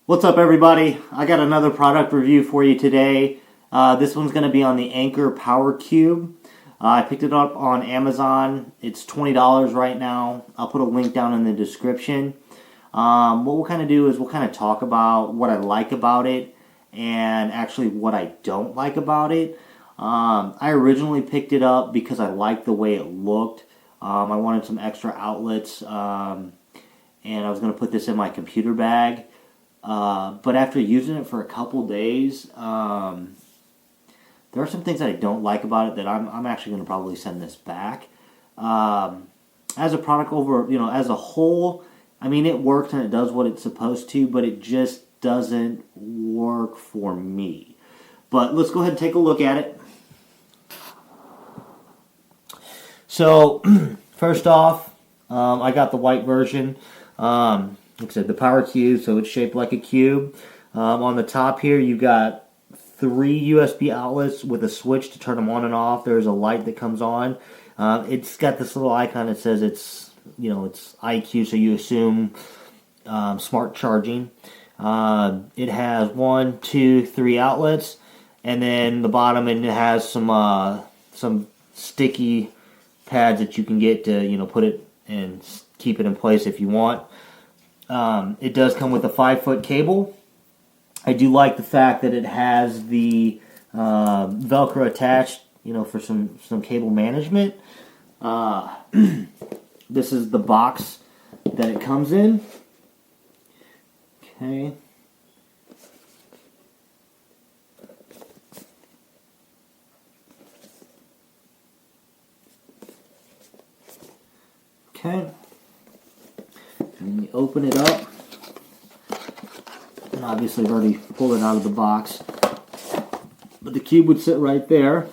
What's up, everybody? I got another product review for you today. This one's going to be on the Anker Power Cube. I picked it up on Amazon. It's $20 right now. I'll put a link down in the description. What we'll kind of do is we'll kind of talk about what I like about it and actually what I don't like about it. I originally picked it up because I liked the way it looked. I wanted some extra outlets, and I was going to put this in my computer bag. But after using it for a couple days, there are some things that I don't like about it that I'm actually going to probably send this back. As a product as a whole, I mean, it works and it does what it's supposed to, but it just doesn't work for me. But let's go ahead and take a look at it. So, first off, I got the white version. Like I said, the Power Cube, so it's shaped like a cube. On the top here, you've got 3 USB outlets with a switch to turn them on and off. There's a light that comes on. It's got this little icon that says it's IQ, so you assume smart charging. It has 1, 2, 3 outlets, and then the bottom it has some sticky pads that you can get to put it and keep it in place if you want. It does come with a 5-foot cable. I do like the fact that it has the Velcro attached, for some cable management. This is the box that it comes in. Okay. Okay. And you open it up, and obviously I've already pulled it out of the box, but the cube would sit right there,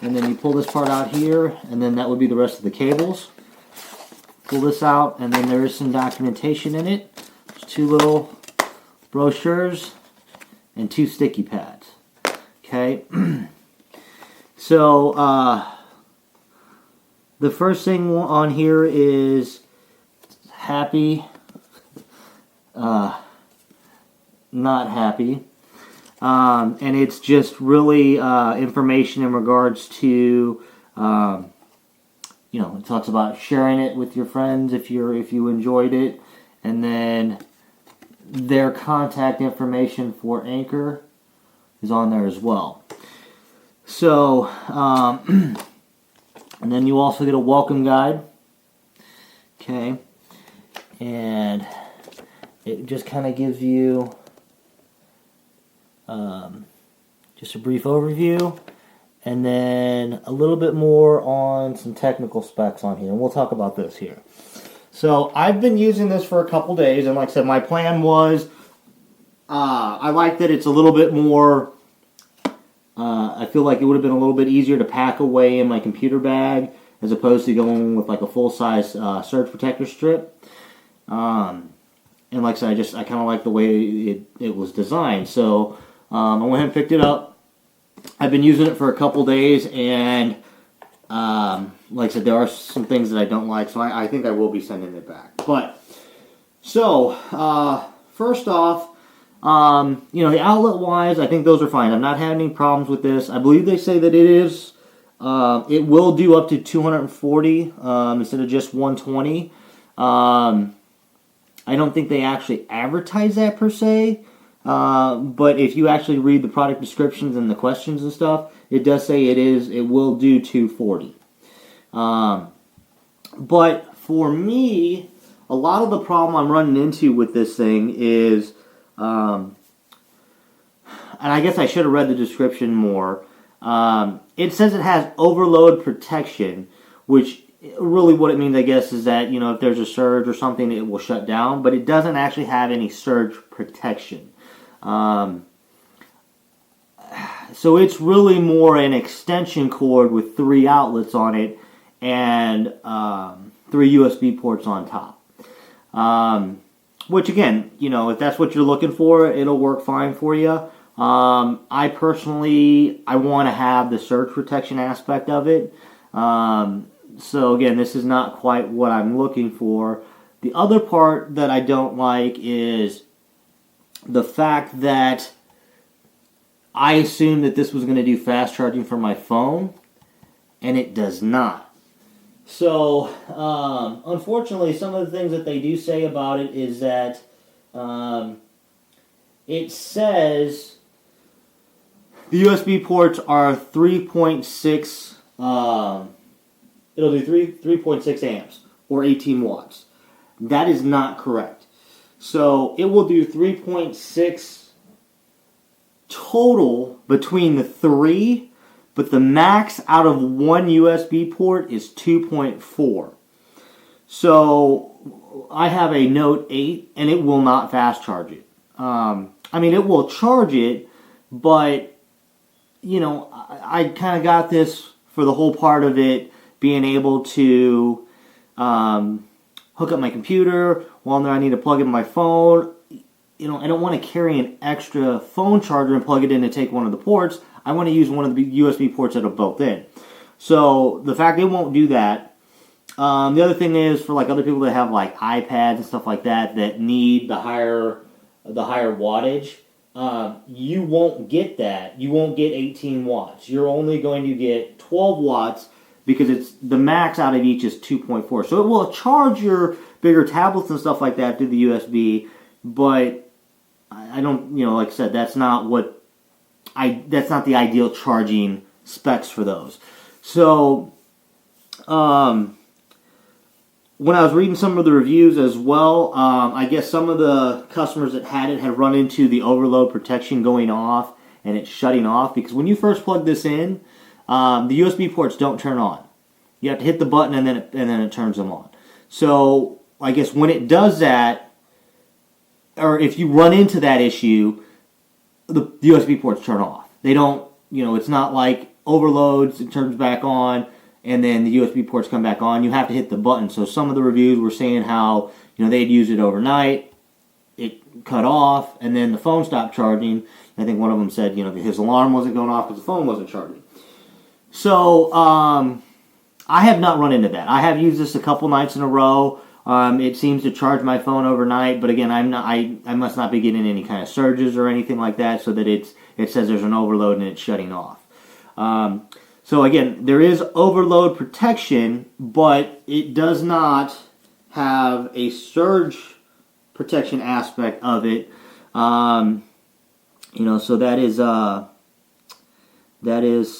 and then you pull this part out here, and then that would be the rest of the cables. Pull this out, and then there is some documentation in it. There's 2 little brochures and 2 sticky pads. Okay, so the first thing on here is happy, not happy, and it's just really information in regards to, it talks about sharing it with your friends if you enjoyed it, and then their contact information for Anker is on there as well. So, and then you also get a welcome guide. Okay. And it just kind of gives you just a brief overview, and then a little bit more on some technical specs on here, and we'll talk about this here. So I've been using this for a couple days, and like I said, my plan was I like that it's a little bit more, I feel like it would have been a little bit easier to pack away in my computer bag as opposed to going with like a full-size surge protector strip. And like I said, I kind of like the way it was designed. So I went ahead and picked it up. I've been using it for a couple days, and like I said, there are some things that I don't like, so I think I will be sending it back. But so first off, the outlet-wise, I think those are fine. I'm not having any problems with this. I believe they say that it will do up to 240 instead of just 120. I don't think they actually advertise that per se, but if you actually read the product descriptions and the questions and stuff, it does say it will do 240. But for me, a lot of the problem I'm running into with this thing is, and I guess I should have read the description more, it says it has overload protection, which really what it means, I guess, is that, if there's a surge or something, it will shut down, but it doesn't actually have any surge protection. So it's really more an extension cord with 3 outlets on it and 3 USB ports on top. Which, again, if that's what you're looking for, it'll work fine for you. I personally, I want to have the surge protection aspect of it. So again, this is not quite what I'm looking for. The other part that I don't like is the fact that I assumed that this was going to do fast charging for my phone, and it does not. So, unfortunately, some of the things that they do say about it is that it says the USB ports are 3.6, it'll do 3.6 amps, or 18 watts. That is not correct. So, it will do 3.6 total between the three, but the max out of one USB port is 2.4. So I have a Note 8 and it will not fast charge it. I mean, it will charge it, but you know, I kind of got this for the whole part of it being able to hook up my computer. While there, I need to plug in my phone. You know, I don't want to carry an extra phone charger and plug it in to take one of the ports. I want to use one of the USB ports that are built in. So the fact it won't do that. The other thing is for like other people that have like iPads and stuff like that that need the higher wattage, you won't get that. You won't get 18 watts. You're only going to get 12 watts because it's the max out of each is 2.4. So it will charge your bigger tablets and stuff like that through the USB, but I don't, you know, like I said, that's not the ideal charging specs for those. So, when I was reading some of the reviews as well, I guess some of the customers that had it had run into the overload protection going off and it's shutting off, because when you first plug this in, the USB ports don't turn on. You have to hit the button and then it turns them on. So, I guess when it does that, or if you run into that issue, the USB ports turn off. They don't, you know, it's not like overloads, it turns back on, and then the USB ports come back on. You have to hit the button. So some of the reviews were saying how, you know, they'd use it overnight, it cut off, and then the phone stopped charging. I think one of them said, you know, his alarm wasn't going off because the phone wasn't charging. So, I have not run into that. I have used this a couple nights in a row. It seems to charge my phone overnight, but again, I must not be getting any kind of surges or anything like that, so that it says there's an overload and it's shutting off. So again, there is overload protection, but it does not have a surge protection aspect of it. You know, so that is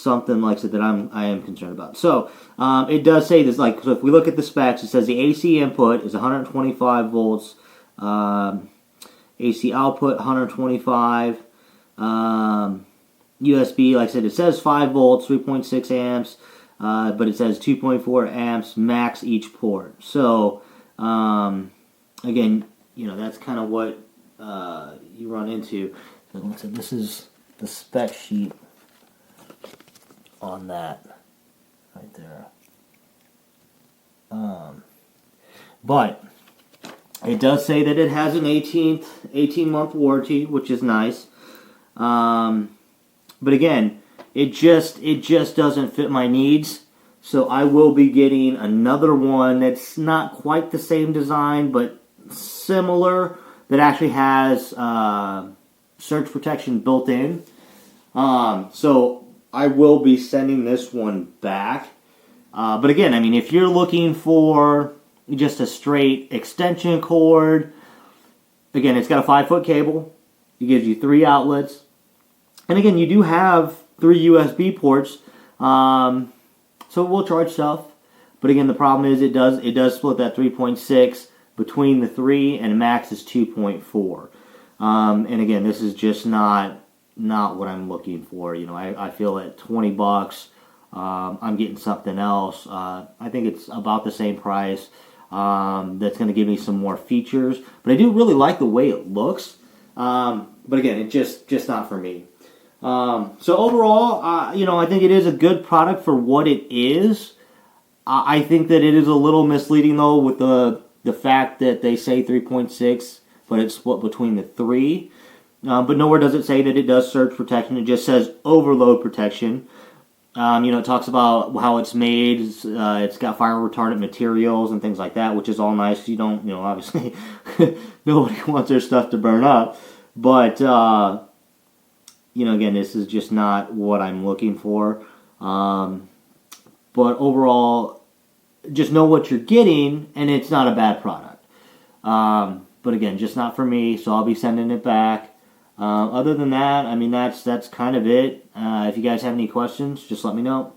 something, like I said, that I am concerned about. So it does say this, like, so if we look at the specs, it says the AC input is 125 volts, AC output 125, USB, like I said, it says 5 volts, 3.6 amps, but it says 2.4 amps max each port. So again, you know, that's kind of what you run into. So like I said, this is the spec sheet on that right there. But it does say that it has an 18-month warranty, which is nice. But again, it just doesn't fit my needs. So I will be getting another one that's not quite the same design, but similar, that actually has surge protection built in. So I will be sending this one back. But again, I mean, if you're looking for just a straight extension cord, again, it's got a 5-foot cable. It gives you 3 outlets. And again, you do have 3 USB ports. So it will charge stuff. But again, the problem is it does split that 3.6 between the 3, and max is 2.4. And again, this is just not what I'm looking for. You know, I feel at $20, I'm getting something else. I think it's about the same price. That's going to give me some more features. But I do really like the way it looks. But again, it's just not for me. So overall, you know, I think it is a good product for what it is. I think that it is a little misleading though with the fact that they say 3.6, but it's split between the 3. But nowhere does it say that it does surge protection. It just says overload protection. You know, it talks about how it's made. It's got fire retardant materials and things like that, which is all nice. You don't, you know, obviously nobody wants their stuff to burn up. But, you know, again, this is just not what I'm looking for. But overall, just know what you're getting, and it's not a bad product. But again, just not for me, so I'll be sending it back. Other than that, I mean, that's kind of it. If you guys have any questions, just let me know.